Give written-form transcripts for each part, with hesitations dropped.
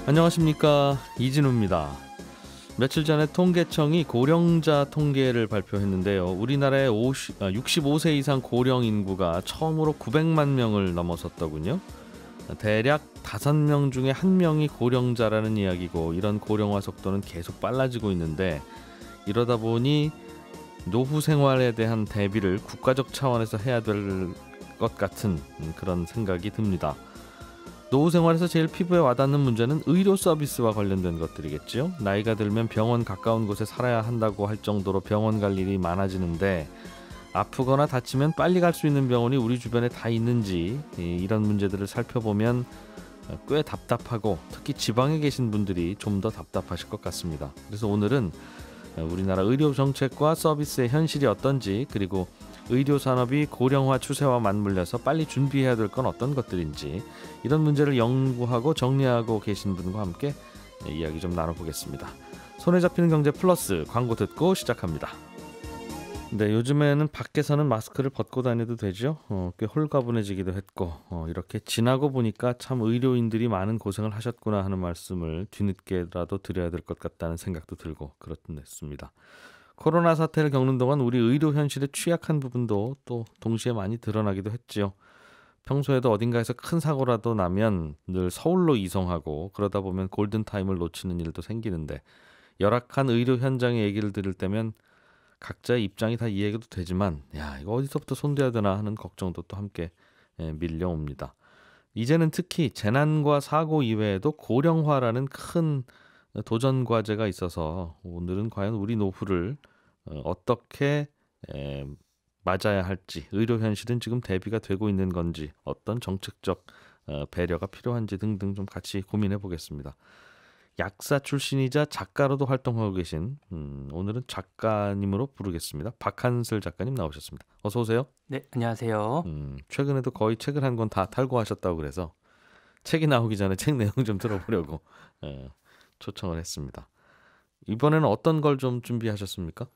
안녕하십니까, 이진우입니다. 며칠 전에 통계청이 고령자 통계를 발표했는데요. 우리나라의 65세 이상 고령 인구가 처음으로 900만 명을 넘어섰더군요. 대략 5명 중에 1명이 고령자라는 이야기고, 이런 고령화 속도는 계속 빨라지고 있는데, 이러다 보니 노후 생활에 대한 대비를 국가적 차원에서 해야 될 것 같은 그런 생각이 듭니다. 노후 생활에서 제일 피부에 와닿는 문제는 의료 서비스와 관련된 것들이겠죠. 나이가 들면 병원 가까운 곳에 살아야 한다고 할 정도로 병원 갈 일이 많아지는데, 아프거나 다치면 빨리 갈 수 있는 병원이 우리 주변에 다 있는지, 이런 문제들을 살펴보면 꽤 답답하고, 특히 지방에 계신 분들이 좀 더 답답하실 것 같습니다. 그래서 오늘은 우리나라 의료 정책과 서비스의 현실이 어떤지, 그리고 의료 산업이 고령화 추세와 맞물려서 빨리 준비해야 될 건 어떤 것들인지, 이런 문제를 연구하고 정리하고 계신 분과 함께 이야기 좀 나눠보겠습니다. 손에 잡히는 경제 플러스, 광고 듣고 시작합니다. 네, 요즘에는 밖에서는 마스크를 벗고 다녀도 되죠. 꽤 홀가분해지기도 했고, 이렇게 지나고 보니까 참 의료인들이 많은 고생을 하셨구나 하는 말씀을 뒤늦게라도 드려야 될 것 같다는 생각도 들고 그렇습니다. 코로나 사태를 겪는 동안 우리 의료 현실의 취약한 부분도 또 동시에 많이 드러나기도 했지요. 평소에도 어딘가에서 큰 사고라도 나면 늘 서울로 이송하고, 그러다 보면 골든타임을 놓치는 일도 생기는데, 열악한 의료 현장의 얘기를 들을 때면 각자의 입장이 다 이해가 되지만, 이거 어디서부터 손대야 되나 하는 걱정도 또 함께 밀려옵니다. 이제는 특히 재난과 사고 이외에도 고령화라는 큰 도전 과제가 있어서, 오늘은 과연 우리 노후를 어떻게 맞아야 할지, 의료 현실은 지금 대비가 되고 있는 건지, 어떤 정책적 배려가 필요한지 등등 좀 같이 고민해 보겠습니다. 약사 출신이자 작가로도 활동하고 계신, 오늘은 작가님으로 부르겠습니다. 박한슬 작가님 나오셨습니다. 어서 오세요. 네, 안녕하세요. 최근에도 거의 책을 한 권 다 탈고하셨다고 그래서 책이 나오기 전에 책 내용 좀 들어보려고 초청을 했습니다. 이번에는 어떤 걸 좀 준비하셨습니까?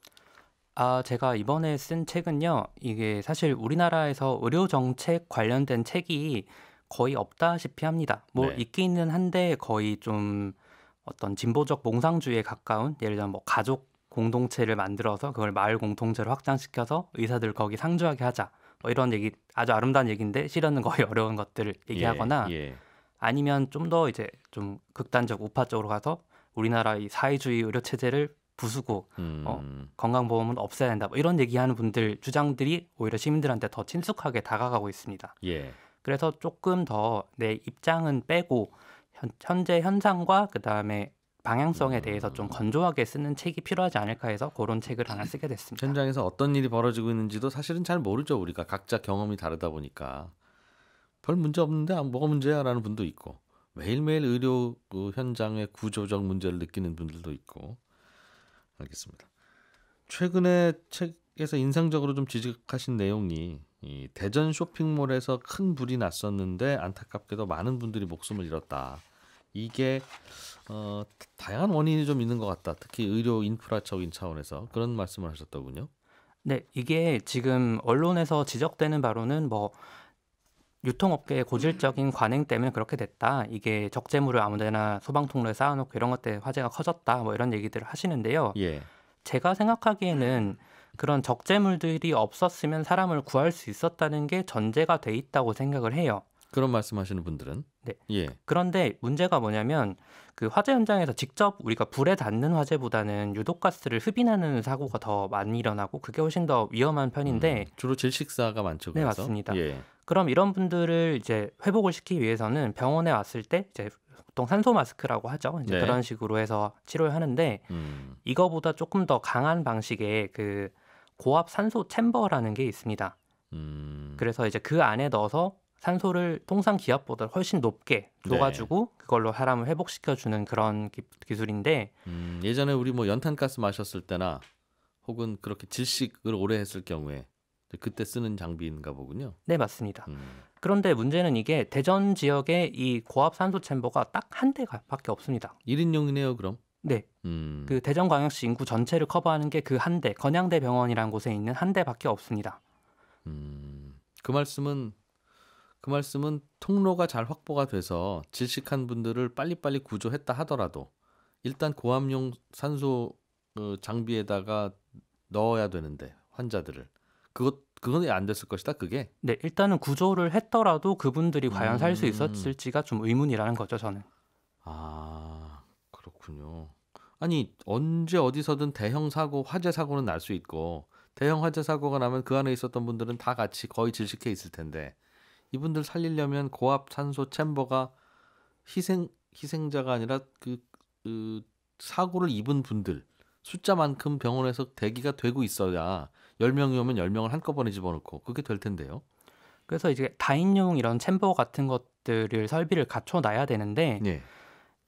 제가 이번에 쓴 책은요, 이게 사실 우리나라에서 의료 정책 관련된 책이 거의 없다시피 합니다. 뭐 네. 있기는 한데 거의 좀 어떤 진보적 몽상주의에 가까운, 예를 들면 뭐 가족 공동체를 만들어서 그걸 마을 공동체로 확장시켜서 의사들 거기 상주하게 하자, 뭐 이런 얘기, 아주 아름다운 얘기인데 실현은 거의 어려운 것들을 예, 얘기하거나, 예. 아니면 좀 더 이제 좀 극단적 우파 쪽으로 가서 우리나라 이 사회주의 의료 체제를 부수고 건강보험은 없애야 된다, 뭐 이런 얘기하는 분들 주장들이 오히려 시민들한테 더 친숙하게 다가가고 있습니다. 예. 그래서 조금 더 내 입장은 빼고 현재 현상과 그 다음에 방향성에 대해서 좀 건조하게 쓰는 책이 필요하지 않을까 해서 그런 책을 하나 쓰게 됐습니다. 현장에서 어떤 일이 벌어지고 있는지도 사실은 잘 모르죠. 우리가 각자 경험이 다르다 보니까 별 문제 없는데 뭐가 문제야 라는 분도 있고, 매일매일 의료 현장의 구조적 문제를 느끼는 분들도 있고. 알겠습니다. 최근에 책에서 인상적으로 좀 지적하신 내용이, 이 대전 쇼핑몰에서 큰 불이 났었는데 안타깝게도 많은 분들이 목숨을 잃었다. 이게 다양한 원인이 좀 있는 것 같다. 특히 의료 인프라적인 차원에서 그런 말씀을 하셨더군요. 네, 이게 지금 언론에서 지적되는 바로는 뭐 유통업계의 고질적인 관행 때문에 그렇게 됐다, 이게 적재물을 아무데나 소방통로에 쌓아놓고 이런 것 때문에 화재가 커졌다, 뭐 이런 얘기들을 하시는데요. 예. 제가 생각하기에는 그런 적재물들이 없었으면 사람을 구할 수 있었다는 게 전제가 돼 있다고 생각을 해요. 그런 말씀하시는 분들은, 네. 예. 그런데 문제가 뭐냐면, 그 화재 현장에서 직접 우리가 불에 닿는 화재보다는 유독가스를 흡인하는 사고가 더 많이 일어나고, 그게 훨씬 더 위험한 편인데. 주로 질식사가 많죠. 네, 그래서. 맞습니다. 예. 그럼 이런 분들을 이제 회복을 시키기 위해서는 병원에 왔을 때 이제 보통 산소 마스크라고 하죠. 이제 네. 그런 식으로 해서 치료를 하는데, 이거보다 조금 더 강한 방식의 그 고압 산소 챔버라는 게 있습니다. 그래서 이제 그 안에 넣어서 산소를 통상 기압보다 훨씬 높게 줘가지고 그걸로 사람을 회복시켜주는 그런 기술인데, 예전에 우리 뭐 연탄가스 마셨을 때나 혹은 그렇게 질식을 오래 했을 경우에 그때 쓰는 장비인가 보군요. 네, 맞습니다. 그런데 문제는 이게 대전 지역에 이 고압 산소 챔버가 딱 한 대밖에 없습니다. 1인용이네요, 그럼. 네. 그 대전광역시 인구 전체를 커버하는 게 그 한 대, 건양대 병원이라는 곳에 있는 한 대밖에 없습니다. 그 말씀은 그 말씀은 통로가 잘 확보가 돼서 질식한 분들을 빨리빨리 구조했다 하더라도 일단 고압용 산소 장비에다가 넣어야 되는데 환자들을 그건 안 됐을 것이다 그게. 네, 일단은 구조를 했더라도 그분들이 과연 살 수 있었을지가 좀 의문이라는 거죠, 저는. 아, 그렇군요. 아니 언제 어디서든 대형 사고, 화재 사고는 날 수 있고 대형 화재 사고가 나면 그 안에 있었던 분들은 다 같이 거의 질식해 있을 텐데 이분들 살리려면 고압 산소 챔버가 희생자가 아니라 그 사고를 입은 분들 숫자만큼 병원에서 대기가 되고 있어야 10명이 오면 10명을 한꺼번에 집어넣고 그게 될 텐데요. 그래서 이제 다인용 이런 챔버 같은 것들을 설비를 갖춰놔야 되는데 네.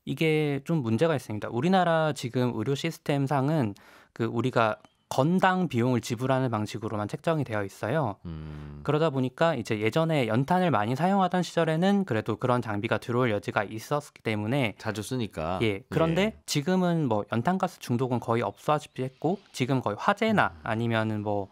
이게 좀 문제가 있습니다. 우리나라 지금 의료 시스템상은 그 우리가 건당 비용을 지불하는 방식으로만 책정이 되어 있어요. 그러다 보니까 이제 예전에 연탄을 많이 사용하던 시절에는 그래도 그런 장비가 들어올 여지가 있었기 때문에 자주 쓰니까. 예. 그런데 예. 지금은 뭐 연탄가스 중독은 거의 없어지기 했고 지금 거의 화재나 아니면은 뭐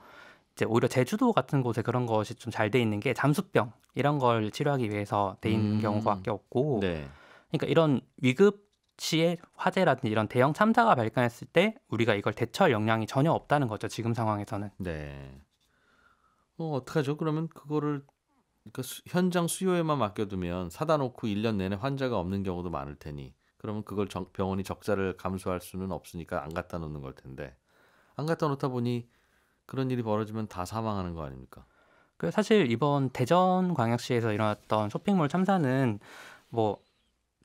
이제 오히려 제주도 같은 곳에 그런 것이 좀 잘 돼 있는 게 잠수병 이런 걸 치료하기 위해서 돼 있는 경우밖에 없고 네. 그러니까 이런 위급 시에 화재라든지 이런 대형 참사가 발생했을 때 우리가 이걸 대처할 역량이 전혀 없다는 거죠. 지금 상황에서는. 네. 어떡하죠? 그러면 그거를 그러니까 현장 수요에만 맡겨두면 사다 놓고 1년 내내 환자가 없는 경우도 많을 테니 그러면 그걸 병원이 적자를 감수할 수는 없으니까 안 갖다 놓는 걸 텐데 안 갖다 놓다 보니 그런 일이 벌어지면 다 사망하는 거 아닙니까? 그 사실 이번 대전광역시에서 일어났던 쇼핑몰 참사는 뭐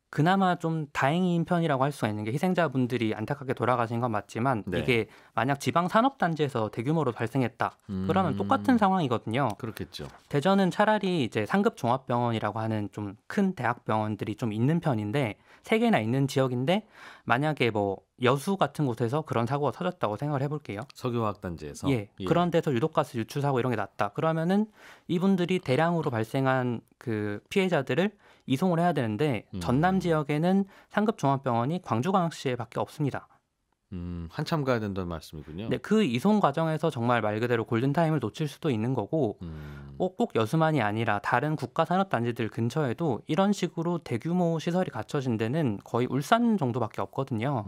그나마 좀 다행인 편이라고 할 수가 있는 게 희생자분들이 안타깝게 돌아가신 건 맞지만 네. 이게 만약 지방 산업단지에서 대규모로 발생했다 그러면 똑같은 상황이거든요. 그렇겠죠. 대전은 차라리 이제 상급 종합병원이라고 하는 좀 큰 대학병원들이 좀 있는 편인데 3개나 있는 지역인데 만약에 뭐 여수 같은 곳에서 그런 사고가 터졌다고 생각을 해볼게요. 석유화학단지에서. 예. 그런 데서 유독가스 유출 사고 이런 게 났다. 그러면은 이분들이 대량으로 발생한 그 피해자들을 이송을 해야 되는데 전남 지역에는 상급 종합병원이 광주광역시에밖에 없습니다. 한참 가야 된다는 말씀이군요. 네, 그 이송 과정에서 정말 말 그대로 골든타임을 놓칠 수도 있는 거고 꼭 여수만이 아니라 다른 국가산업단지들 근처에도 이런 식으로 대규모 시설이 갖춰진 데는 거의 울산 정도밖에 없거든요.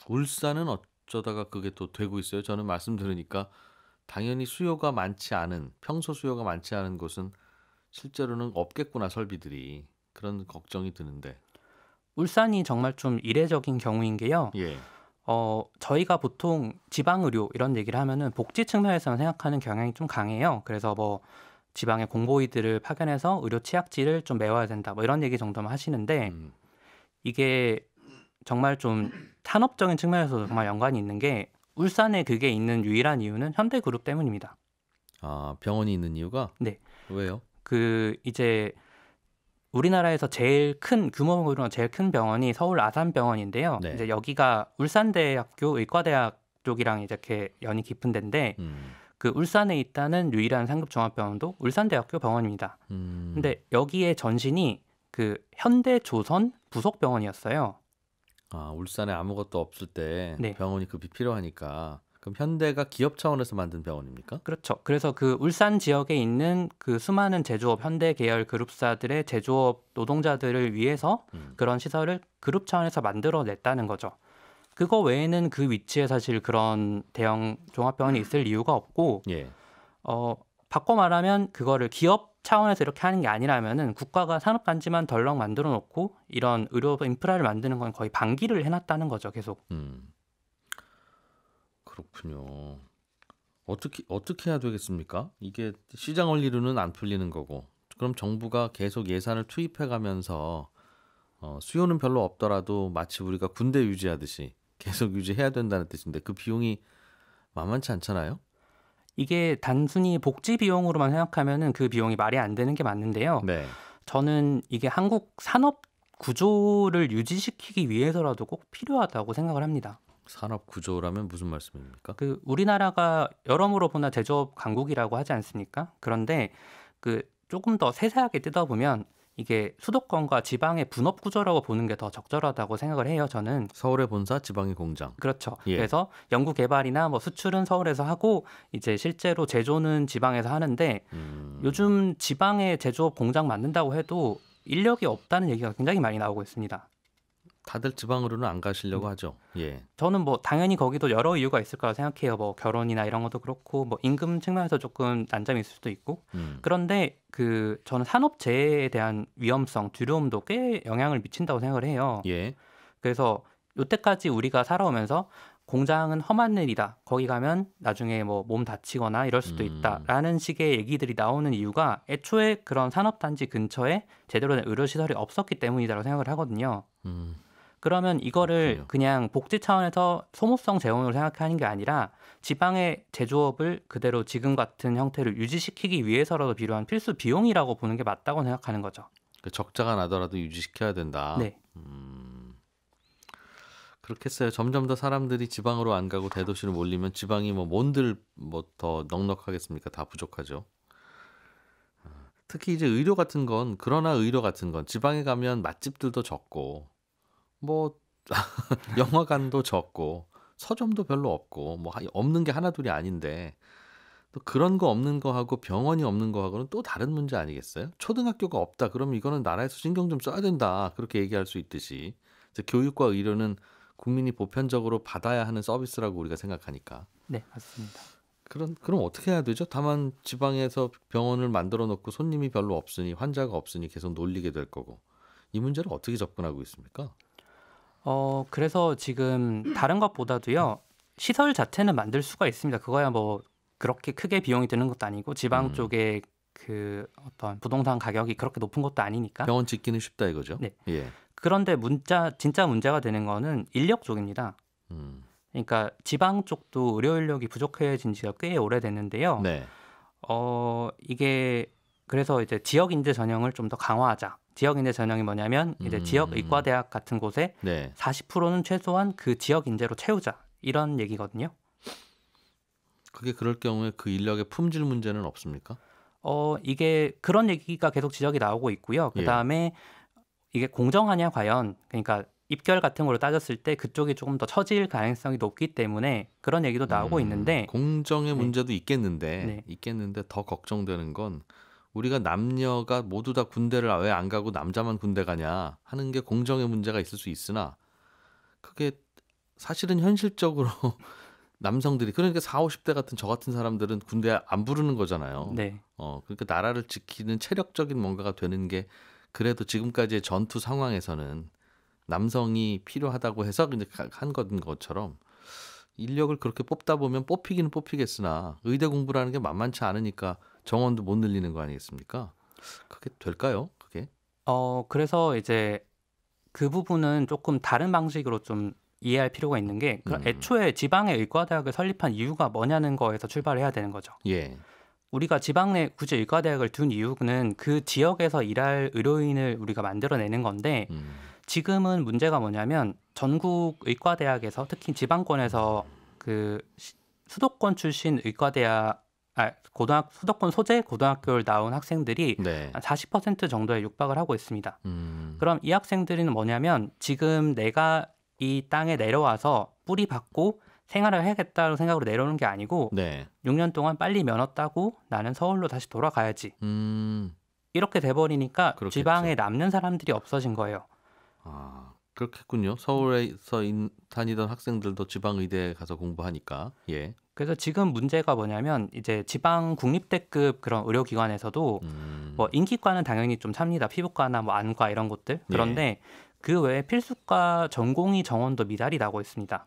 울산은 어쩌다가 그게 또 되고 있어요? 저는 말씀 들으니까 당연히 수요가 많지 않은 평소 수요가 많지 않은 곳은 실제로는 없겠구나 설비들이 그런 걱정이 드는데 울산이 정말 좀 이례적인 경우인 게요. 예. 저희가 보통 지방의료 이런 얘기를 하면은 복지 측면에서는 생각하는 경향이 좀 강해요. 그래서 뭐 지방의 공보이들을 파견해서 의료 취약지를 좀 메워야 된다. 뭐 이런 얘기 정도만 하시는데 이게 정말 좀 산업적인 측면에서도 정말 연관이 있는 게 울산에 그게 있는 유일한 이유는 현대그룹 때문입니다. 아, 병원이 있는 이유가? 네. 왜요? 그 이제 우리나라에서 제일 큰 규모로 제일 큰 병원이 서울 아산병원인데요. 네. 이제 여기가 울산대학교 의과대학 쪽이랑 이렇게 연이 깊은 데인데 그 울산에 있다는 유일한 상급 종합병원도 울산대학교 병원입니다. 근데 여기에 전신이 그 현대조선 부속병원이었어요. 아, 울산에 아무것도 없을 때 네. 병원이 급히 필요하니까 그럼 현대가 기업 차원에서 만든 병원입니까? 그렇죠. 그래서 그 울산 지역에 있는 그 수많은 제조업 현대 계열 그룹사들의 제조업 노동자들을 위해서 그런 시설을 그룹 차원에서 만들어냈다는 거죠. 그거 외에는 그 위치에 사실 그런 대형 종합병원이 있을 이유가 없고 예. 바꿔 말하면 그거를 기업 차원에서 이렇게 하는 게 아니라면은 국가가 산업단지만 덜렁 만들어 놓고 이런 의료 인프라를 만드는 건 거의 방기를 해놨다는 거죠. 계속. 그렇군요. 어떻게 해야 되겠습니까? 이게 시장 원리로는 안 풀리는 거고 그럼 정부가 계속 예산을 투입해가면서 수요는 별로 없더라도 마치 우리가 군대 유지하듯이 계속 유지해야 된다는 뜻인데 그 비용이 만만치 않잖아요? 이게 단순히 복지 비용으로만 생각하면은 그 비용이 말이 안 되는 게 맞는데요. 네. 저는 이게 한국 산업 구조를 유지시키기 위해서라도 꼭 필요하다고 생각을 합니다. 산업 구조라면 무슨 말씀입니까? 그 우리나라가 여러모로 보나 제조업 강국이라고 하지 않습니까? 그런데 그 조금 더 세세하게 뜯어보면 이게 수도권과 지방의 분업 구조라고 보는 게 더 적절하다고 생각을 해요. 저는. 서울의 본사, 지방의 공장. 그렇죠. 예. 그래서 연구 개발이나 뭐 수출은 서울에서 하고 이제 실제로 제조는 지방에서 하는데 요즘 지방에 제조업 공장 만든다고 해도 인력이 없다는 얘기가 굉장히 많이 나오고 있습니다. 다들 지방으로는 안 가시려고 하죠. 예. 저는 뭐 당연히 거기도 여러 이유가 있을 거라 생각해요. 뭐 결혼이나 이런 것도 그렇고 뭐 임금 측면에서 조금 난점이 있을 수도 있고. 그런데 저는 산업재해에 대한 위험성, 두려움도 꽤 영향을 미친다고 생각을 해요. 예. 그래서 여태까지 우리가 살아오면서 공장은 험한 일이다. 거기 가면 나중에 뭐 몸 다치거나 이럴 수도 있다라는 식의 얘기들이 나오는 이유가 애초에 그런 산업단지 근처에 제대로 된 의료시설이 없었기 때문이라고 생각을 하거든요. 그러면 이거를 그렇군요. 그냥 복지 차원에서 소모성 재원으로 생각하는 게 아니라 지방의 제조업을 그대로 지금 같은 형태를 유지시키기 위해서라도 필요한 필수 비용이라고 보는 게 맞다고 생각하는 거죠. 그 적자가 나더라도 유지시켜야 된다. 네. 그렇겠어요. 점점 더 사람들이 지방으로 안 가고 대도시로 몰리면 지방이 뭐 뭔들 뭐 더 넉넉하겠습니까? 다 부족하죠. 특히 이제 의료 같은 건 그러나 의료 같은 건 지방에 가면 맛집들도 적고 뭐 영화관도 적고 서점도 별로 없고 뭐 없는 게 하나둘이 아닌데 또 그런 거 없는 거하고 병원이 없는 거하고는 또 다른 문제 아니겠어요? 초등학교가 없다. 그러면 이거는 나라에서 신경 좀 써야 된다. 그렇게 얘기할 수 있듯이 이제 교육과 의료는 국민이 보편적으로 받아야 하는 서비스라고 우리가 생각하니까. 네, 맞습니다. 그럼 어떻게 해야 되죠? 다만 지방에서 병원을 만들어 놓고 손님이 별로 없으니 환자가 없으니 계속 놀리게 될 거고. 이 문제를 어떻게 접근하고 있습니까? 그래서 지금 다른 것보다도요. 시설 자체는 만들 수가 있습니다. 그거야 뭐 그렇게 크게 비용이 드는 것도 아니고 지방 쪽에 그 어떤 부동산 가격이 그렇게 높은 것도 아니니까. 병원 짓기는 쉽다 이거죠? 네. 예. 그런데 진짜 문제가 되는 거는 인력 쪽입니다. 그러니까 지방 쪽도 의료 인력이 부족해진 지가 꽤 오래됐는데요. 네. 이게 그래서 이제 지역 인재 전형을 좀 더 강화하자. 지역 인재 전형이 뭐냐면 이제 지역 의과대학 같은 곳에 네. 40%는 최소한 그 지역 인재로 채우자. 이런 얘기거든요. 그게 그럴 경우에 그 인력의 품질 문제는 없습니까? 이게 그런 얘기가 계속 지적이 나오고 있고요. 그다음에 이게 공정하냐 과연 그러니까 입결 같은 걸로 따졌을 때 그쪽이 조금 더 처질 가능성이 높기 때문에 그런 얘기도 나오고 있는데 공정의 네. 문제도 있겠는데 네. 있겠는데 더 걱정되는 건 우리가 남녀가 모두 다 군대를 왜 안 가고 남자만 군대 가냐 하는 게 공정의 문제가 있을 수 있으나 그게 사실은 현실적으로 남성들이 그러니까 40, 50대 같은 저 같은 사람들은 군대 안 부르는 거잖아요. 네. 그러니까 나라를 지키는 체력적인 뭔가가 되는 게 그래도 지금까지의 전투 상황에서는 남성이 필요하다고 해서 이제 한 것처럼 인력을 그렇게 뽑다 보면 뽑히기는 뽑히겠으나 의대 공부라는 게 만만치 않으니까 정원도 못 늘리는 거 아니겠습니까? 그게 될까요? 그게? 그래서 이제 그 부분은 조금 다른 방식으로 좀 이해할 필요가 있는 게 애초에 지방의 의과대학을 설립한 이유가 뭐냐는 거에서 출발해야 되는 거죠. 예. 우리가 지방 내 굳이 의과대학을 둔 이유는 그 지역에서 일할 의료인을 우리가 만들어내는 건데 지금은 문제가 뭐냐면 전국 의과대학에서 특히 지방권에서 그 수도권 출신 의과대학 수도권 소재 고등학교를 나온 학생들이 네. 한 40% 정도에 육박을 하고 있습니다. 그럼 이 학생들은 뭐냐면 지금 내가 이 땅에 내려와서 뿌리 박고 생활을 해야겠다는 생각으로 내려오는 게 아니고 네. 6년 동안 빨리 면허 따고 나는 서울로 다시 돌아가야지. 이렇게 돼버리니까 그렇겠죠. 지방에 남는 사람들이 없어진 거예요. 그렇겠군요. 서울에서 다니던 학생들도 지방 의대에 가서 공부하니까. 예. 그래서 지금 문제가 뭐냐면 이제 지방 국립대급 그런 의료기관에서도 뭐 인기과는 당연히 좀 삽니다. 피부과나 뭐 안과 이런 곳들. 그런데 그 외에 필수과 전공의 정원도 미달이 나고 있습니다.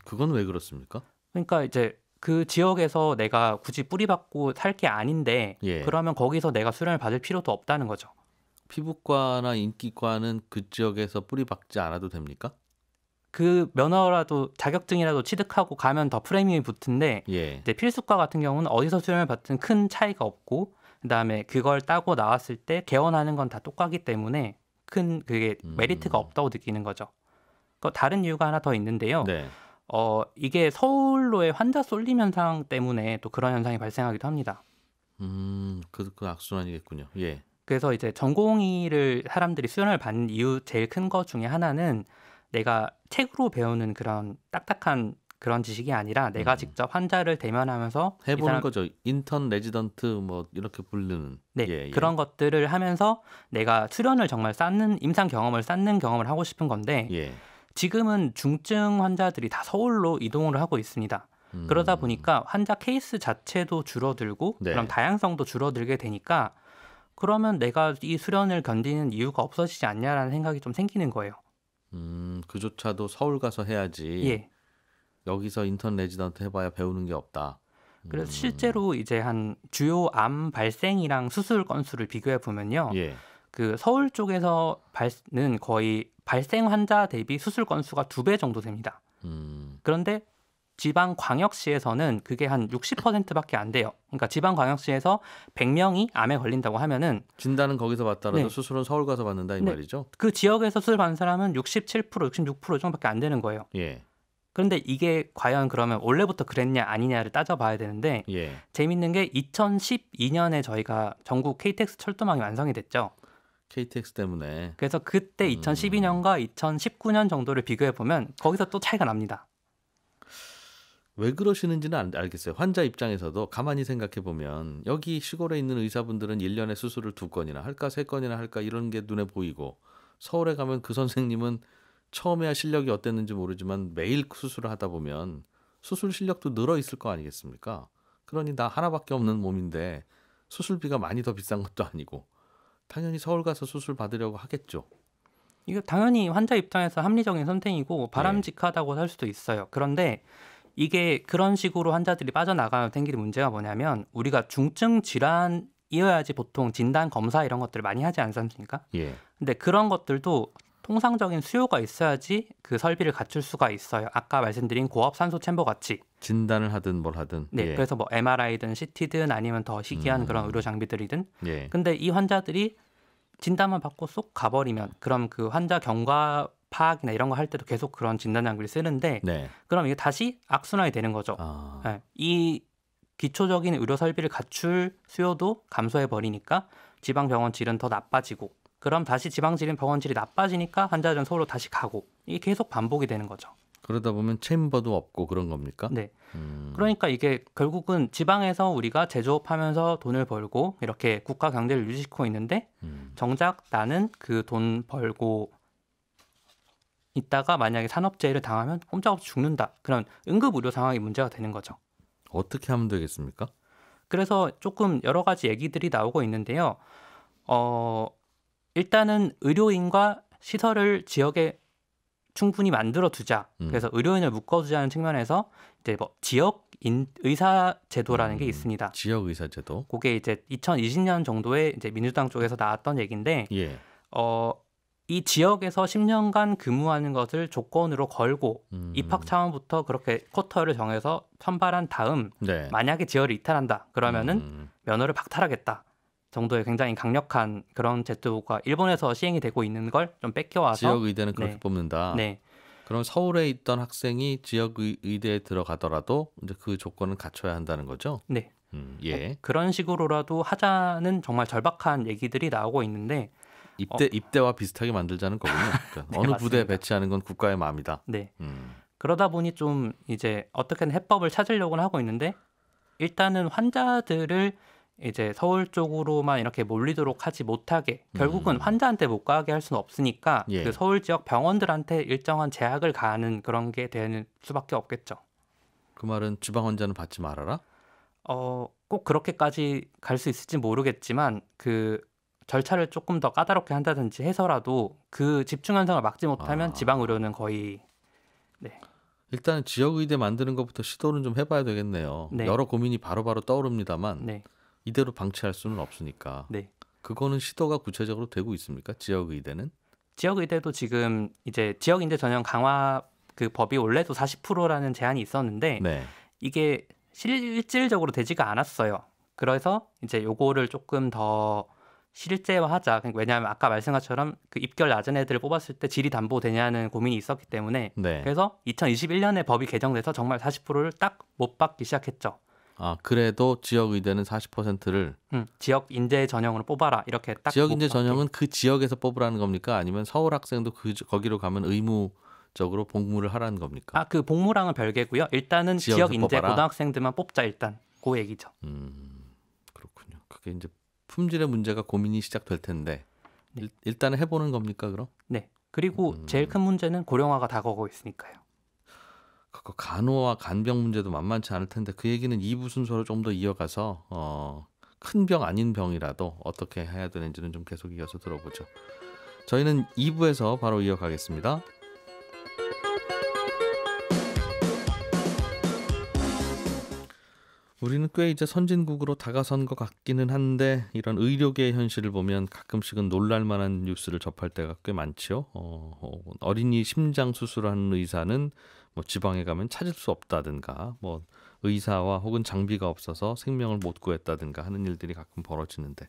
그건 왜 그렇습니까? 그러니까 이제 그 지역에서 내가 굳이 뿌리박고 살 게 아닌데 그러면 거기서 내가 수련을 받을 필요도 없다는 거죠. 피부과나 인기과는 그 지역에서 뿌리 박지 않아도 됩니까? 그 면허라도 자격증이라도 취득하고 가면 더 프리미엄이 붙은데 이제 필수과 같은 경우는 어디서 수련을 받든 큰 차이가 없고 그다음에 그걸 따고 나왔을 때 개원하는 건 다 똑같기 때문에 큰 그게 메리트가 없다고 느끼는 거죠. 다른 이유가 하나 더 있는데요. 네. 이게 서울로의 환자 쏠림 현상 때문에 또 그런 현상이 발생하기도 합니다. 그 악순환이겠군요. 예. 그래서 이제 전공의를 사람들이 수련을 받는 이유 제일 큰 것 중에 하나는 내가 책으로 배우는 그런 딱딱한 그런 지식이 아니라 내가 직접 환자를 대면하면서 해보는 거죠. 인턴 레지던트 뭐 이렇게 부르는. 네, 그런 것들을 하면서 내가 수련을 정말 쌓는 임상 경험을 쌓는 경험을 하고 싶은 건데 지금은 중증 환자들이 다 서울로 이동을 하고 있습니다. 그러다 보니까 환자 케이스 자체도 줄어들고 그럼 다양성도 줄어들게 되니까 그러면 내가 이 수련을 견디는 이유가 없어지지 않냐라는 생각이 좀 생기는 거예요. 그조차도 서울 가서 해야지. 여기서 인턴 레지던트 해봐야 배우는 게 없다. 그래서 실제로 이제 한 주요 암 발생이랑 수술 건수를 비교해 보면요. 그 서울 쪽에서는 거의 발생 환자 대비 수술 건수가 2배 정도 됩니다. 그런데 지방 광역시에서는 그게 한 60%밖에 안 돼요. 그러니까 지방 광역시에서 100명이 암에 걸린다고 하면은 진단은 거기서 받더라도 수술은 서울 가서 받는다 이 말이죠. 그 지역에서 수술 받는 사람은 67%, 66% 정도밖에 안 되는 거예요. 그런데 이게 과연 그러면 원래부터 그랬냐 아니냐를 따져봐야 되는데 재밌는 게 2012년에 저희가 전국 KTX 철도망이 완성이 됐죠. KTX 때문에. 그래서 그때 2012년과 2019년 정도를 비교해 보면 거기서 또 차이가 납니다. 왜 그러시는지는 알겠어요. 환자 입장에서도 가만히 생각해 보면 여기 시골에 있는 의사분들은 1년에 수술을 2건이나 할까 3건이나 할까 이런 게 눈에 보이고 서울에 가면 그 선생님은 처음에야 실력이 어땠는지 모르지만 매일 수술을 하다 보면 수술 실력도 늘어 있을 거 아니겠습니까? 그러니 나 하나밖에 없는 몸인데 수술비가 많이 더 비싼 것도 아니고 당연히 서울 가서 수술 받으려고 하겠죠. 이거 당연히 환자 입장에서 합리적인 선택이고 바람직하다고 할 수도 있어요. 그런데 이게 그런 식으로 환자들이 빠져나가면 생기는 문제가 뭐냐면 우리가 중증 질환이어야지 보통 진단 검사 이런 것들을 많이 하지 않습니까? 근데 그런 것들도 통상적인 수요가 있어야지 그 설비를 갖출 수가 있어요. 아까 말씀드린 고압 산소 챔버 같이 진단을 하든 뭘 하든. 그래서 뭐 MRI든 CT든 아니면 더 희귀한 그런 의료 장비들이든. 근데 이 환자들이 진단만 받고 쏙 가버리면 그럼 그 환자 경과 파악이나 이런 거 할 때도 계속 그런 진단 장비를 쓰는데 그럼 이게 다시 악순환이 되는 거죠. 이 기초적인 의료 설비를 갖출 수요도 감소해 버리니까 지방 병원 질은 더 나빠지고 그럼 다시 지방질인 병원질이 나빠지니까 환자들은 서울로 다시 가고 이게 계속 반복이 되는 거죠. 그러다 보면 챔버도 없고 그런 겁니까? 그러니까 이게 결국은 지방에서 우리가 제조업하면서 돈을 벌고 이렇게 국가 경제를 유지시키고 있는데 정작 나는 그 돈 벌고 있다가 만약에 산업재해를 당하면 꼼짝없이 죽는다. 그런 응급의료 상황이 문제가 되는 거죠. 어떻게 하면 되겠습니까? 그래서 조금 여러 가지 얘기들이 나오고 있는데요. 일단은 의료인과 시설을 지역에 충분히 만들어 두자. 그래서 의료인을 묶어두자는 측면에서 이제 뭐 지역 의사 제도라는 게 있습니다. 지역 의사 제도. 그게 이제 2020년 정도에 이제 민주당 쪽에서 나왔던 얘기인데, 이 지역에서 10년간 근무하는 것을 조건으로 걸고 입학 차원부터 그렇게 쿼터를 정해서 선발한 다음 만약에 지역을 이탈한다 그러면은 면허를 박탈하겠다. 정도의 굉장히 강력한 그런 제도가 일본에서 시행이 되고 있는 걸 좀 뺏겨와서 지역 의대는 그렇게 뽑는다. 그럼 서울에 있던 학생이 지역 의대에 들어가더라도 이제 그 조건은 갖춰야 한다는 거죠? 그런 식으로라도 하자는 정말 절박한 얘기들이 나오고 있는데 입대와 비슷하게 만들자는 거군요. 그러니까 어느 부대에 배치하는 건 국가의 마음이다. 그러다 보니 좀 이제 어떻게든 해법을 찾으려고는 하고 있는데 일단은 환자들을 이제 서울 쪽으로만 이렇게 몰리도록 하지 못하게 결국은 환자한테 못 가게 할 수는 없으니까 그 서울 지역 병원들한테 일정한 제약을 가하는 그런 게 되는 수밖에 없겠죠. 그 말은 지방 환자는 받지 말아라? 꼭 그렇게까지 갈 수 있을지 모르겠지만 그 절차를 조금 더 까다롭게 한다든지 해서라도 그 집중 현상을 막지 못하면 지방 의료는 거의 일단 지역 의대 만드는 것부터 시도는 좀 해봐야 되겠네요. 여러 고민이 바로바로 떠오릅니다만 이대로 방치할 수는 없으니까. 그거는 시도가 구체적으로 되고 있습니까? 지역 의대는? 지역 의대도 지금 이제 지역 인재 전형 강화 그 법이 원래도 40%라는 제한이 있었는데 이게 실질적으로 되지가 않았어요. 그래서 이제 요거를 조금 더 실제화하자. 왜냐하면 아까 말씀한 것처럼 그 입결 낮은 애들을 뽑았을 때 질이 담보되냐는 고민이 있었기 때문에 그래서 2021년에 법이 개정돼서 정말 40%를 딱 못 받기 시작했죠. 그래도 지역 의대는 40%를 지역 인재 전형으로 뽑아라 이렇게 딱. 지역 인재 전형은 그 지역에서 뽑으라는 겁니까? 아니면 서울 학생도 거기로 가면 의무적으로 복무를 하라는 겁니까? 그 복무랑은 별개고요. 일단은 지역 인재 뽑아라? 고등학생들만 뽑자 일단. 그 얘기죠. 그렇군요. 그게 이제 품질의 문제가 고민이 시작될 텐데 일단은 해보는 겁니까 그럼? 네. 그리고 제일 큰 문제는 고령화가 다가오고 있으니까요. 그거 간호와 간병 문제도 만만치 않을 텐데 그 얘기는 2부 순서로 좀 더 이어가서 큰 병 아닌 병이라도 어떻게 해야 되는지는 좀 계속 이어서 들어보죠. 저희는 2부에서 바로 이어가겠습니다. 우리는 꽤 이제 선진국으로 다가선 것 같기는 한데 이런 의료계의 현실을 보면 가끔씩은 놀랄만한 뉴스를 접할 때가 꽤 많지요. 어린이 심장 수술하는 의사는 뭐 지방에 가면 찾을 수 없다든가 뭐 의사와 혹은 장비가 없어서 생명을 못 구했다든가 하는 일들이 가끔 벌어지는데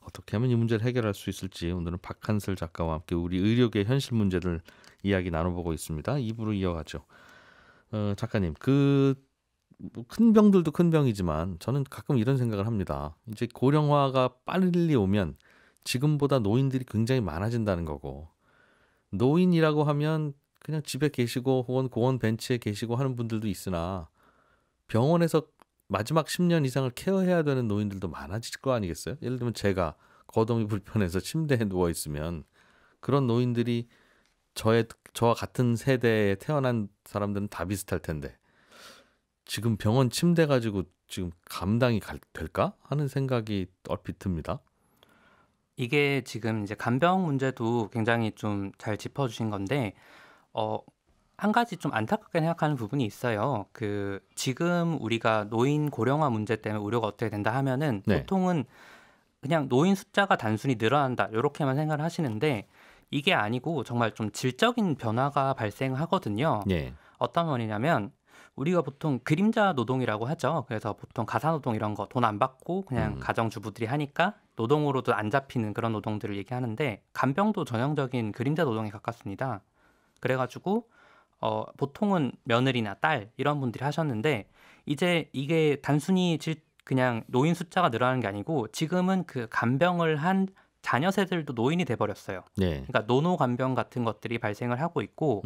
어떻게 하면 이 문제를 해결할 수 있을지 오늘은 박한슬 작가와 함께 우리 의료계 현실 문제를 이야기 나눠보고 있습니다. 2부로 이어가죠. 작가님, 큰 병들도 큰 병이지만 저는 가끔 이런 생각을 합니다. 이제 고령화가 빨리 오면 지금보다 노인들이 굉장히 많아진다는 거고 노인이라고 하면 그냥 집에 계시고 혹은 공원 벤치에 계시고 하는 분들도 있으나 병원에서 마지막 10년 이상을 케어해야 되는 노인들도 많아질 거 아니겠어요? 예를 들면 제가 거동이 불편해서 침대에 누워 있으면 그런 노인들이 저와 같은 세대에 태어난 사람들은 다 비슷할 텐데 지금 병원 침대 가지고 지금 감당이 될까 하는 생각이 얼핏 듭니다. 이게 지금 이제 간병 문제도 굉장히 좀 잘 짚어주신 건데 한 가지 좀 안타깝게 생각하는 부분이 있어요. 지금 우리가 노인 고령화 문제 때문에 우려가 어떻게 된다 하면은 네. 보통은 그냥 노인 숫자가 단순히 늘어난다 이렇게만 생각을 하시는데 이게 아니고 정말 좀 질적인 변화가 발생하거든요. 네. 어떤 말이냐면 우리가 보통 그림자 노동이라고 하죠. 그래서 보통 가사노동 이런 거 돈 안 받고 그냥 가정주부들이 하니까 노동으로도 안 잡히는 그런 노동들을 얘기하는데 간병도 전형적인 그림자 노동에 가깝습니다. 그래가지고 보통은 며느리나 딸 이런 분들이 하셨는데 이제 이게 단순히 그냥 노인 숫자가 늘어나는 게 아니고 지금은 그 간병을 한 자녀 세들도 노인이 돼버렸어요. 네. 그러니까 노노 간병 같은 것들이 발생을 하고 있고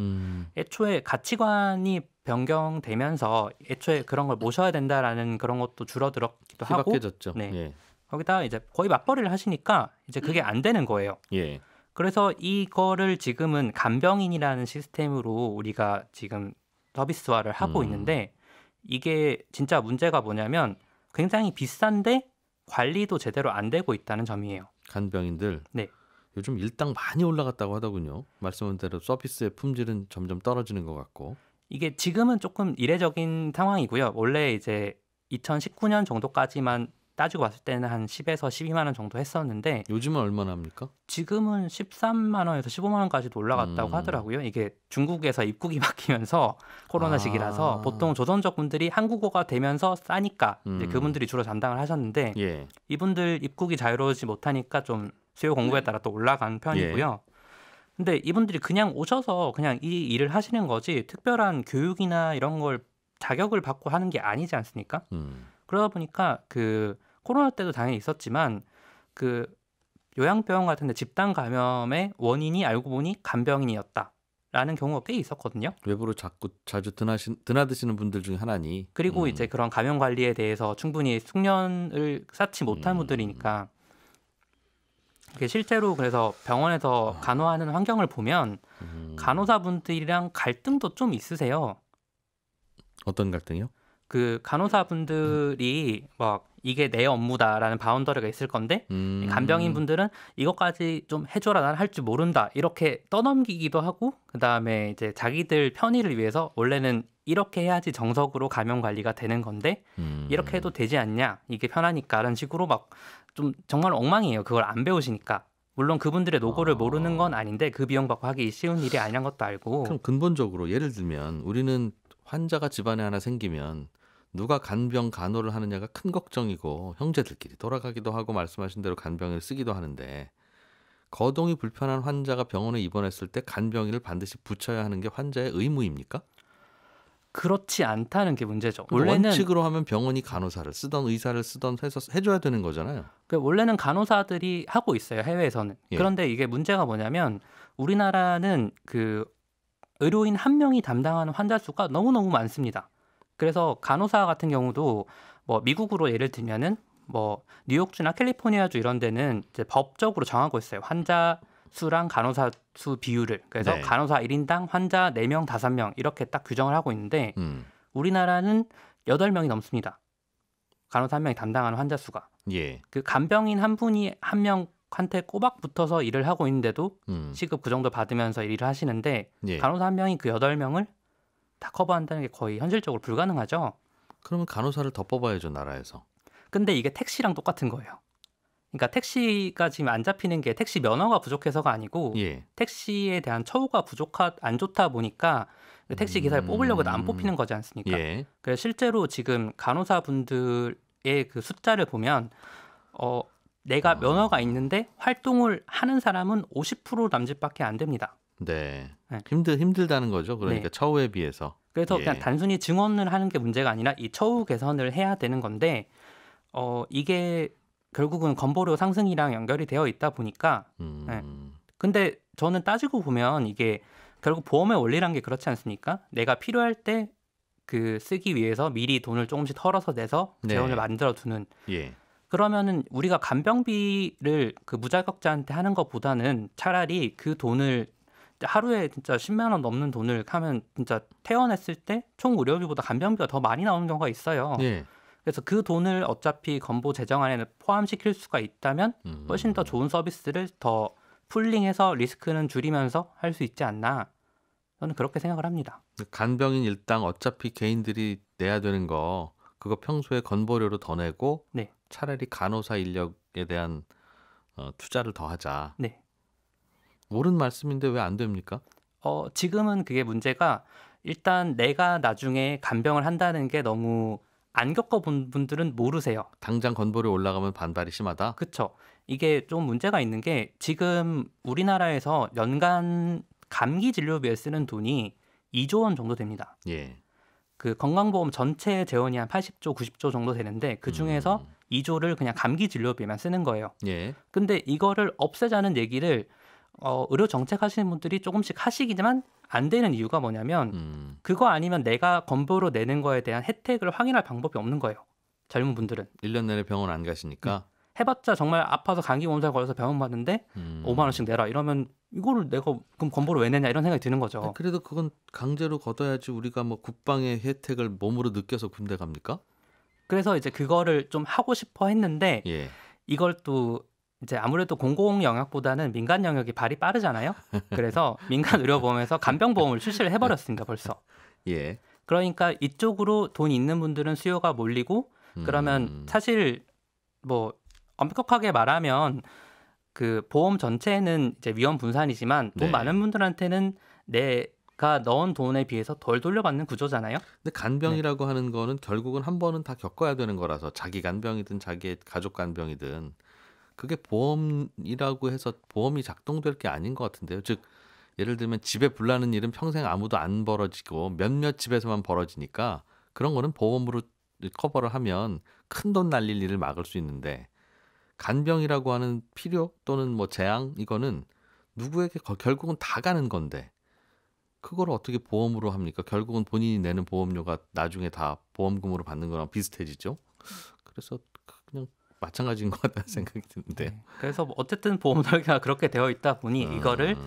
애초에 가치관이 변경되면서 애초에 그런 걸 모셔야 된다라는 그런 것도 줄어들었기도 하고 희박해졌죠. 네. 예. 거기다 이제 거의 맞벌이를 하시니까 이제 그게 안 되는 거예요. 예. 그래서 이거를 지금은 간병인이라는 시스템으로 우리가 지금 서비스화를 하고 있는데 이게 진짜 문제가 뭐냐면 굉장히 비싼데 관리도 제대로 안 되고 있다는 점이에요. 간병인들. 네. 요즘 일당 많이 올라갔다고 하더군요. 말씀한 대로 서비스의 품질은 점점 떨어지는 것 같고. 이게 지금은 조금 이례적인 상황이고요. 원래 이제 2019년 정도까지만 따지고 봤을 때는 한 10에서 12만 원 정도 했었는데 요즘은 얼마나 합니까? 지금은 13만 원에서 15만 원까지도 올라갔다고 하더라고요. 이게 중국에서 입국이 바뀌면서 코로나 시기라서 보통 조선족 분들이 한국어가 되면서 싸니까 이제 그분들이 주로 담당을 하셨는데 예. 이분들 입국이 자유로우지 못하니까 좀 수요 공급에 따라 또 올라간 편이고요. 근데 이분들이 그냥 오셔서 그냥 이 일을 하시는 거지 특별한 교육이나 이런 걸 자격을 받고 하는 게 아니지 않습니까? 그러다 보니까 코로나 때도 당연히 있었지만 요양병원 같은 데 집단 감염의 원인이 알고 보니 간병인이었다라는 경우가 꽤 있었거든요. 외부로 자주 드나드시는 분들 중에 하나니. 그리고 이제 그런 감염 관리에 대해서 충분히 숙련을 쌓지 못한 분들이니까 실제로 그래서 병원에서 간호하는 환경을 보면 간호사분들이랑 갈등도 좀 있으세요. 어떤 갈등이요? 간호사분들이 막 이게 내 업무다라는 바운더리가 있을 건데 간병인 분들은 이것까지 좀 해줘라 난 할 줄 모른다 이렇게 떠넘기기도 하고 그다음에 이제 자기들 편의를 위해서 원래는 이렇게 해야지 정석으로 감염 관리가 되는 건데 이렇게 해도 되지 않냐 이게 편하니까라는 식으로 막 좀 정말 엉망이에요. 그걸 안 배우시니까. 물론 그분들의 노고를 모르는 건 아닌데 그 비용 받고 하기 쉬운 일이 아니란 것도 알고. 그럼 근본적으로 예를 들면 우리는 환자가 집안에 하나 생기면 누가 간호를 하느냐가 큰 걱정이고 형제들끼리 돌아가기도 하고 말씀하신 대로 간병인을 쓰기도 하는데 거동이 불편한 환자가 병원에 입원했을 때 간병인을 반드시 붙여야 하는 게 환자의 의무입니까? 그렇지 않다는 게 문제죠. 원래는 원칙으로 하면 병원이 간호사를 쓰던 의사를 쓰던 해서 해줘야 되는 거잖아요. 원래는 간호사들이 하고 있어요, 해외에서는. 예. 그런데 이게 문제가 뭐냐면 우리나라는 그 의료인 한 명이 담당하는 환자 수가 너무너무 많습니다. 그래서 간호사 같은 경우도 뭐 미국으로 예를 들면은 뭐 뉴욕주나 캘리포니아주 이런 데는 이제 법적으로 정하고 있어요. 환자 수랑 간호사 수 비율을. 그래서 네. 간호사 1인당 환자 4명, 5명 이렇게 딱 규정을 하고 있는데 우리나라는 8명이 넘습니다. 간호사 한 명이 담당하는 환자 수가. 예. 그 간병인 한 분이 한 명한테 꼬박 붙어서 일을 하고 있는데도 시급 그 정도 받으면서 일을 하시는데 예. 간호사 한 명이 그 8명을 다 커버한다는 게 거의 현실적으로 불가능하죠. 그러면 간호사를 더 뽑아야죠, 나라에서. 근데 이게 택시랑 똑같은 거예요. 그러니까 택시가 지금 안 잡히는 게 택시 면허가 부족해서가 아니고 예. 택시에 대한 처우가 안 좋다 보니까 택시 기사를 뽑으려고 해도 안 뽑히는 거지 않습니까? 예. 그래서 실제로 지금 간호사분들의 그 숫자를 보면 내가 면허가 있는데 활동을 하는 사람은 50% 남짓밖에 안 됩니다. 네. 네. 힘들다는 거죠. 그러니까 네. 처우에 비해서. 그래서 예. 그냥 단순히 증언을 하는 게 문제가 아니라 이 처우 개선을 해야 되는 건데 이게 결국은 건보료 상승이랑 연결이 되어 있다 보니까 네. 근데 저는 따지고 보면 이게 결국 보험의 원리란 게 그렇지 않습니까? 내가 필요할 때 그 쓰기 위해서 미리 돈을 조금씩 털어서 내서 재원을 만들어 두는. 예. 그러면은 우리가 간병비를 그 무자격자한테 하는 것보다는 차라리 그 돈을 하루에 진짜 10만 원 넘는 돈을 하면 진짜 퇴원했을 때 총 의료비보다 간병비가 더 많이 나오는 경우가 있어요. 예. 그래서 그 돈을 어차피 건보 재정안에 포함시킬 수가 있다면 훨씬 더 좋은 서비스를 더 풀링해서 리스크는 줄이면서 할 수 있지 않나. 저는 그렇게 생각을 합니다. 간병인 일당 어차피 개인들이 내야 되는 거 그거 평소에 건보료로 더 내고 네. 차라리 간호사 인력에 대한 투자를 더 하자. 네. 옳은 말씀인데 왜 안 됩니까? 지금은 그게 문제가 일단 내가 나중에 간병을 한다는 게 너무 안 겪어본 분들은 모르세요. 당장 건보료 올라가면 반발이 심하다? 그렇죠. 이게 좀 문제가 있는 게 지금 우리나라에서 연간 감기 진료비에 쓰는 돈이 2조 원 정도 됩니다. 예. 그 건강보험 전체 재원이 한 80조, 90조 정도 되는데 그 중에서 2조를 그냥 감기 진료비에만 쓰는 거예요. 예. 근데 이거를 없애자는 얘기를 의료 정책 하시는 분들이 조금씩 하시기지만 안 되는 이유가 뭐냐면 그거 아니면 내가 건보로 내는 거에 대한 혜택을 확인할 방법이 없는 거예요. 젊은 분들은. 1년 내내 병원 안 가시니까? 해봤자 정말 아파서 감기 몸살 걸려서 병원 갔는데 5만 원씩 내라 이러면 이거를 내가 그럼 건보로 왜 내냐 이런 생각이 드는 거죠. 그래도 그건 강제로 걷어야지 우리가 뭐 국방의 혜택을 몸으로 느껴서 군대 갑니까? 그래서 이제 그거를 좀 하고 싶어 했는데 예. 이걸 또 이제 아무래도 공공 영역보다는 민간 영역이 발이 빠르잖아요. 그래서 민간 의료보험에서 간병보험을 출시를 해버렸습니다. 벌써. 예. 그러니까 이쪽으로 돈 있는 분들은 수요가 몰리고 그러면 사실 뭐 엄격하게 말하면 그 보험 전체는 이제 위험 분산이지만 돈 네. 많은 분들한테는 내가 넣은 돈에 비해서 덜 돌려받는 구조잖아요. 근데 간병이라고 하는 거는 결국은 한 번은 다 겪어야 되는 거라서 자기 간병이든 자기 가족 간병이든 그게 보험이라고 해서 보험이 작동될 게 아닌 것 같은데요. 즉 예를 들면 집에 불나는 일은 평생 아무도 안 벌어지고 몇몇 집에서만 벌어지니까 그런 거는 보험으로 커버를 하면 큰 돈 날릴 일을 막을 수 있는데 간병이라고 하는 필요 또는 뭐 재앙 이거는 누구에게 결국은 다 가는 건데 그걸 어떻게 보험으로 합니까? 결국은 본인이 내는 보험료가 나중에 다 보험금으로 받는 거랑 비슷해지죠. 그래서 그냥 마찬가지인 것 같다는 생각이 드는데요. 그래서 뭐 어쨌든 보험 설계가 그렇게 되어 있다 보니 이거를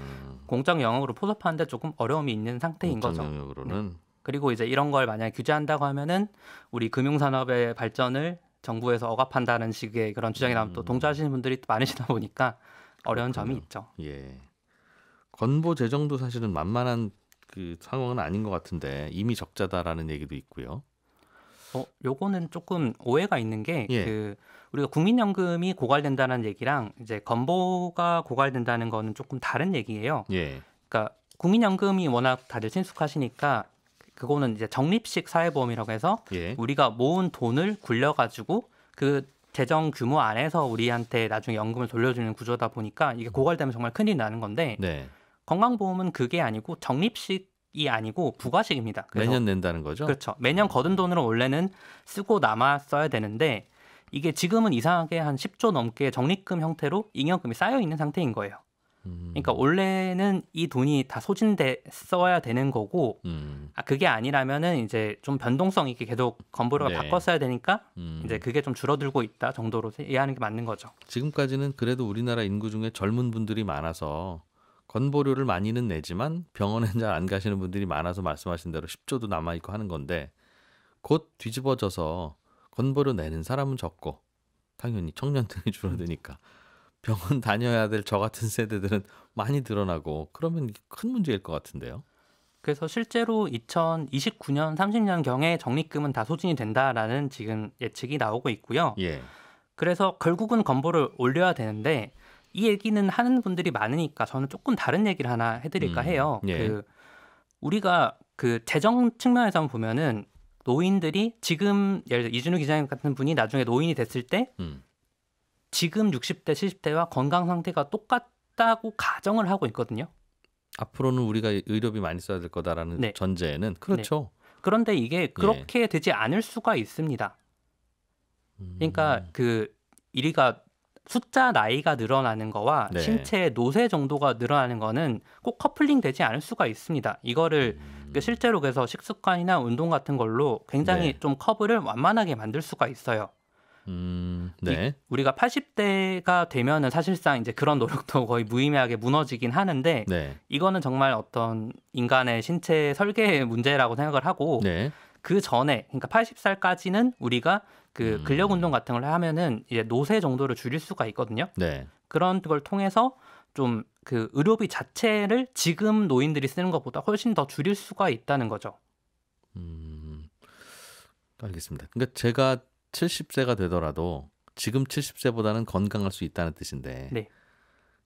공적 영역으로 포섭하는데 조금 어려움이 있는 상태인 거죠. 공적 영역으로는. 네. 그리고 이제 이런 걸 만약에 규제한다고 하면은 우리 금융산업의 발전을 정부에서 억압한다는 식의 그런 주장이 나오면 또 동조하시는 분들이 많으시다 보니까 어려운 그렇군요. 점이 있죠. 예. 건보 재정도 사실은 만만한 그 상황은 아닌 것 같은데 이미 적자다라는 얘기도 있고요. 요거는 조금 오해가 있는 게 예. 그 우리가 국민연금이 고갈된다는 얘기랑 이제 건보가 고갈된다는 거는 조금 다른 얘기예요. 예. 그러니까 국민연금이 워낙 다들 친숙하시니까 그거는 이제 적립식 사회보험이라고 해서 예. 우리가 모은 돈을 굴려가지고 그 재정 규모 안에서 우리한테 나중에 연금을 돌려주는 구조다 보니까 이게 고갈되면 정말 큰일이 나는 건데 네. 건강보험은 그게 아니고 적립식 이 아니고 부가식입니다. 그래서 매년 낸다는 거죠? 그렇죠. 매년 거둔 돈으로 원래는 쓰고 남아 써야 되는데 이게 지금은 이상하게 한 10조 넘게 적립금 형태로 잉여금이 쌓여 있는 상태인 거예요. 그러니까 원래는 이 돈이 다 소진돼 써야 되는 거고 그게 아니라면은 이제 좀 변동성 있게 계속 건보료가 네. 바꿔 써야 되니까 이제 그게 좀 줄어들고 있다 정도로 이해하는 게 맞는 거죠. 지금까지는 그래도 우리나라 인구 중에 젊은 분들이 많아서 건보료를 많이는 내지만 병원에 잘 안 가시는 분들이 많아서 말씀하신 대로 10조도 남아있고 하는 건데 곧 뒤집어져서 건보료 내는 사람은 적고 당연히 청년들이 줄어드니까 병원 다녀야 될 저 같은 세대들은 많이 늘어나고 그러면 큰 문제일 것 같은데요. 그래서 실제로 2029년, 30년경에 적립금은 다 소진이 된다라는 지금 예측이 나오고 있고요. 예. 그래서 결국은 건보를 올려야 되는데 이 얘기는 하는 분들이 많으니까 저는 조금 다른 얘기를 하나 해드릴까 해요. 예. 우리가 그 재정 측면에서 보면은 노인들이 지금 예를 들어 이준우 기자님 같은 분이 나중에 노인이 됐을 때 지금 60대, 70대와 건강 상태가 똑같다고 가정을 하고 있거든요. 앞으로는 우리가 의료비 많이 써야 될 거다라는 네. 전제에는 그렇죠. 그런데 이게 그렇게 되지 않을 수가 있습니다. 그러니까 그 우리가 숫자 나이가 늘어나는 거와 네. 신체의 노쇠 정도가 늘어나는 거는 꼭 커플링 되지 않을 수가 있습니다. 이거를 실제로 그래서 식습관이나 운동 같은 걸로 굉장히 네. 좀 커브를 완만하게 만들 수가 있어요. 네. 우리가 80대가 되면은 사실상 이제 그런 노력도 거의 무의미하게 무너지긴 하는데 네. 이거는 정말 어떤 인간의 신체 설계의 문제라고 생각을 하고 네. 그 전에 그러니까 80살까지는 우리가 그 근력 운동 같은 걸 하면은 이제 노쇠 정도를 줄일 수가 있거든요. 네. 그런 걸 통해서 좀 그 의료비 자체를 지금 노인들이 쓰는 것보다 훨씬 더 줄일 수가 있다는 거죠. 알겠습니다. 그러니까 제가 70세가 되더라도 지금 70세보다는 건강할 수 있다는 뜻인데. 네.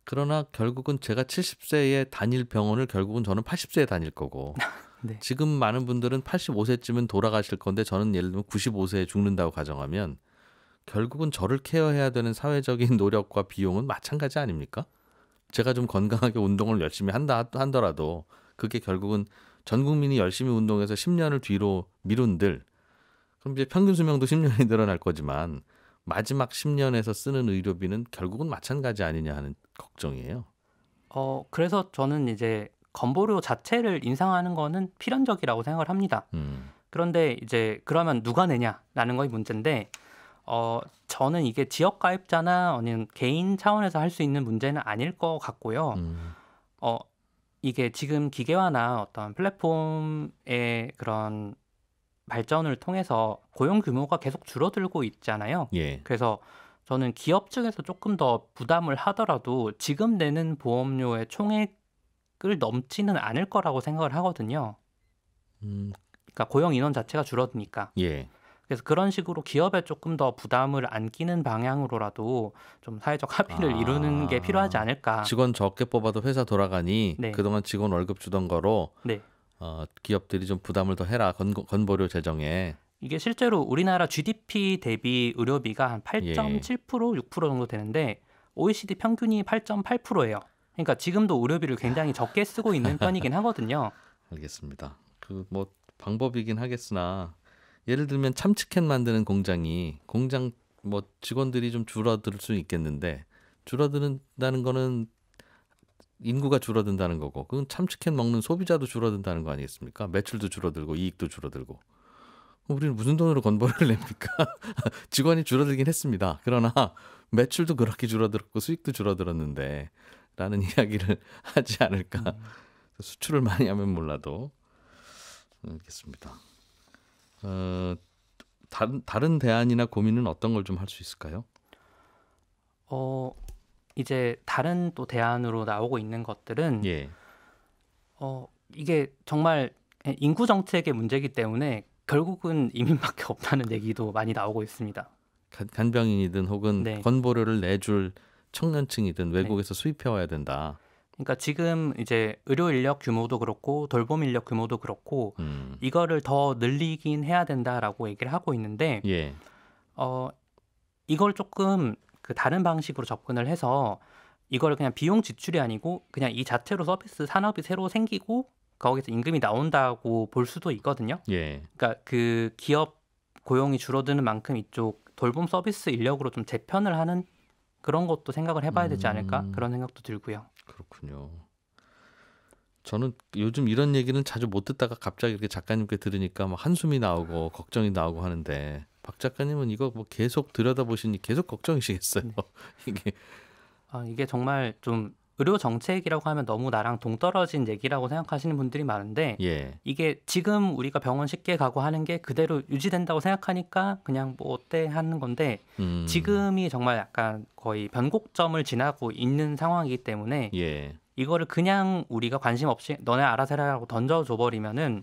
그러나 결국은 제가 70세에 다닐 병원을 결국은 저는 80세에 다닐 거고. 네. 지금 많은 분들은 85세쯤은 돌아가실 건데 저는 예를 들면 95세에 죽는다고 가정하면 결국은 저를 케어해야 되는 사회적인 노력과 비용은 마찬가지 아닙니까? 제가 좀 건강하게 운동을 열심히 한더라도 그게 결국은 전 국민이 열심히 운동해서 10년을 뒤로 미룬들 그럼 이제 평균 수명도 10년이 늘어날 거지만 마지막 10년에서 쓰는 의료비는 결국은 마찬가지 아니냐 하는 걱정이에요. 그래서 저는 이제 건보료 자체를 인상하는 거는 필연적이라고 생각을 합니다. 그런데 이제 그러면 누가 내냐라는 거의 문제인데 저는 이게 지역 가입자나 아니면 개인 차원에서 할 수 있는 문제는 아닐 것 같고요. 이게 지금 기계화나 어떤 플랫폼의 그런 발전을 통해서 고용 규모가 계속 줄어들고 있잖아요. 예. 그래서 저는 기업 측에서 조금 더 부담을 하더라도 지금 내는 보험료의 총액을 넘지는 않을 거라고 생각을 하거든요. 그러니까 고용 인원 자체가 줄어드니까. 예. 그래서 그런 식으로 기업에 조금 더 부담을 안기는 방향으로라도 좀 사회적 합의를 이루는 게 필요하지 않을까. 직원 적게 뽑아도 회사 돌아가니 네. 그동안 직원 월급 주던 거로 네. 기업들이 좀 부담을 더 해라. 건보료 제정에. 이게 실제로 우리나라 GDP 대비 의료비가 한 8.7%, 6% 정도 되는데 OECD 평균이 8.8%예요. 그러니까 지금도 의료비를 굉장히 적게 쓰고 있는 편이긴 하거든요. 알겠습니다. 그 뭐 방법이긴 하겠으나 예를 들면 참치캔 만드는 공장 뭐 직원들이 좀 줄어들 수 있겠는데 줄어든다는 거는 인구가 줄어든다는 거고 그건 참치캔 먹는 소비자도 줄어든다는 거 아니겠습니까? 매출도 줄어들고 이익도 줄어들고 우리는 무슨 돈으로 건보료를 냅니까? 직원이 줄어들긴 했습니다. 그러나 매출도 그렇게 줄어들었고 수익도 줄어들었는데 라는 이야기를 하지 않을까. 수출을 많이 하면 몰라도. 알겠습니다. 다른 대안이나 고민은 어떤 걸 좀 할 수 있을까요? 이제 다른 또 대안으로 나오고 있는 것들은 예. 이게 정말 인구 정책의 문제이기 때문에 결국은 이민밖에 없다는 얘기도 많이 나오고 있습니다. 간병인이든 혹은 네. 건보료를 내줄 청년층이든 외국에서 수입해 와야 된다. 그러니까 지금 이제 의료 인력 규모도 그렇고 돌봄 인력 규모도 그렇고 이거를 더 늘리긴 해야 된다라고 얘기를 하고 있는데 예. 이걸 조금 그 다른 방식으로 접근을 해서 이걸 그냥 비용 지출이 아니고 그냥 이 자체로 서비스 산업이 새로 생기고 거기서 임금이 나온다고 볼 수도 있거든요. 예. 그러니까 그 기업 고용이 줄어드는 만큼 이쪽 돌봄 서비스 인력으로 좀 재편을 하는 그런 것도 생각을 해봐야 되지 않을까 그런 생각도 들고요. 그렇군요. 저는 요즘 이런 얘기는 자주 못 듣다가 갑자기 이렇게 작가님께 들으니까 막 한숨이 나오고 걱정이 나오고 하는데 박 작가님은 이거 뭐 계속 들여다보시니 계속 걱정이시겠어요. 이게 정말 좀 의료 정책이라고 하면 너무 나랑 동떨어진 얘기라고 생각하시는 분들이 많은데 예. 이게 지금 우리가 병원 쉽게 가고 하는 게 그대로 유지된다고 생각하니까 그냥 뭐 어때 하는 건데 지금이 정말 약간 거의 변곡점을 지나고 있는 상황이기 때문에 예. 이거를 그냥 우리가 관심 없이 너네 알아서 해라라고 던져줘 버리면은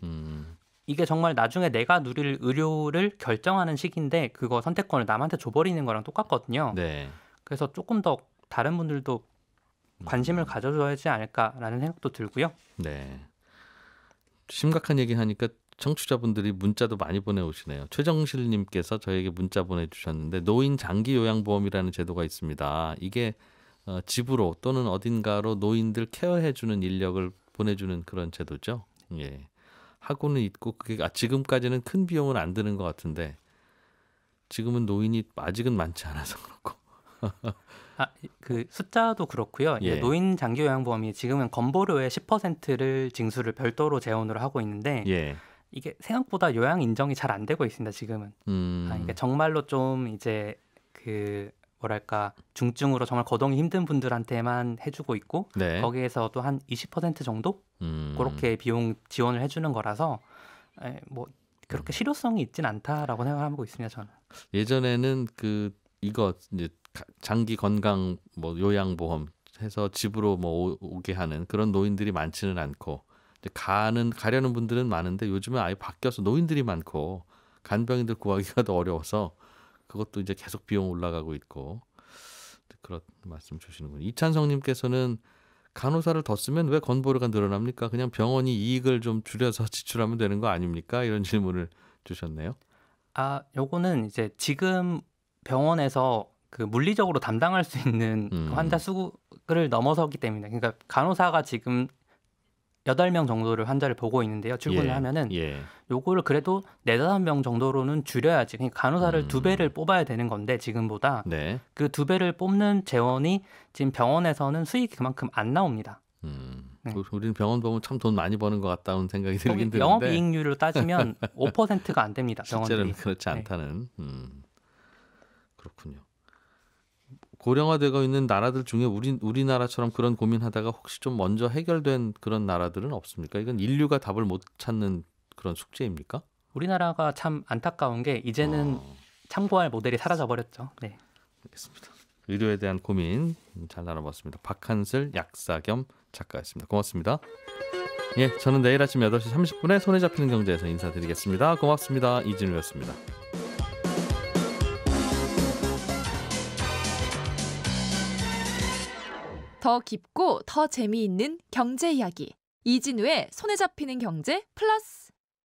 이게 정말 나중에 내가 누릴 의료를 결정하는 시기인데 그거 선택권을 남한테 줘버리는 거랑 똑같거든요. 네. 그래서 조금 더 다른 분들도 관심을 가져줘야지 않을까라는 생각도 들고요. 네. 심각한 얘기 하니까 청취자분들이 문자도 많이 보내오시네요. 최정실님께서 저에게 문자 보내주셨는데 노인 장기 요양보험이라는 제도가 있습니다. 이게 집으로 또는 어딘가로 노인들 케어해주는 인력을 보내주는 그런 제도죠. 예. 하고는 있고 그게 지금까지는 큰 비용은 안 드는 것 같은데 지금은 노인이 아직은 많지 않아서 그렇고. 그 숫자도 그렇고요. 예. 노인 장기 요양보험이 지금은 건보료의 10%를 징수를 별도로 재원으로 하고 있는데 예. 이게 생각보다 요양 인정이 잘 안 되고 있습니다. 지금은. 이게 정말로 좀 이제 그 뭐랄까 중증으로 정말 거동이 힘든 분들한테만 해주고 있고 네. 거기에서도 한 20% 정도 그렇게 비용 지원을 해주는 거라서 뭐 그렇게 실효성이 있진 않다라고 생각하고 있습니다. 저는. 예전에는 이거 이제 장기 건강 뭐 요양보험 해서 집으로 뭐 오게 하는 그런 노인들이 많지는 않고 이제 가려는 분들은 많은데 요즘은 아예 바뀌어서 노인들이 많고 간병인들 구하기가 더 어려워서 그것도 이제 계속 비용 올라가고 있고 그런 말씀 주시는군요. 이찬성님께서는 간호사를 더 쓰면 왜 건보료가 늘어납니까? 그냥 병원이 이익을 좀 줄여서 지출하면 되는 거 아닙니까? 이런 질문을 주셨네요. 요거는 이제 지금 병원에서 그 물리적으로 담당할 수 있는 환자 수를 넘어서기 때문에 그러니까 간호사가 지금 8명 정도를 환자를 보고 있는데요. 출근을 하면은 요거를 그래도 4-5명 정도로는 줄여야지. 그러니까 간호사를 2배를 뽑아야 되는 건데 지금보다 네. 그 2배를 뽑는 재원이 지금 병원에서는 수익이 그만큼 안 나옵니다. 네. 우리는 병원 보면 참 돈 많이 버는 것 같다는 생각이 들긴 드는데 영업이익률로 따지면 5%가 안 됩니다. 병원들이. 실제로는 그렇지 않다는. 그렇군요. 고령화되고 있는 나라들 중에 우리나라처럼 그런 고민하다가 혹시 좀 먼저 해결된 그런 나라들은 없습니까? 이건 인류가 답을 못 찾는 그런 숙제입니까? 우리나라가 참 안타까운 게 이제는 참고할 모델이 사라져버렸죠. 네. 알겠습니다. 의료에 대한 고민 잘 나눠봤습니다. 박한슬 약사 겸 작가였습니다. 고맙습니다. 예, 저는 내일 아침 8시 30분에 손에 잡히는 경제에서 인사드리겠습니다. 고맙습니다. 이진우였습니다. 더 깊고 더 재미있는 경제 이야기 이진우의 손에 잡히는 경제 플러스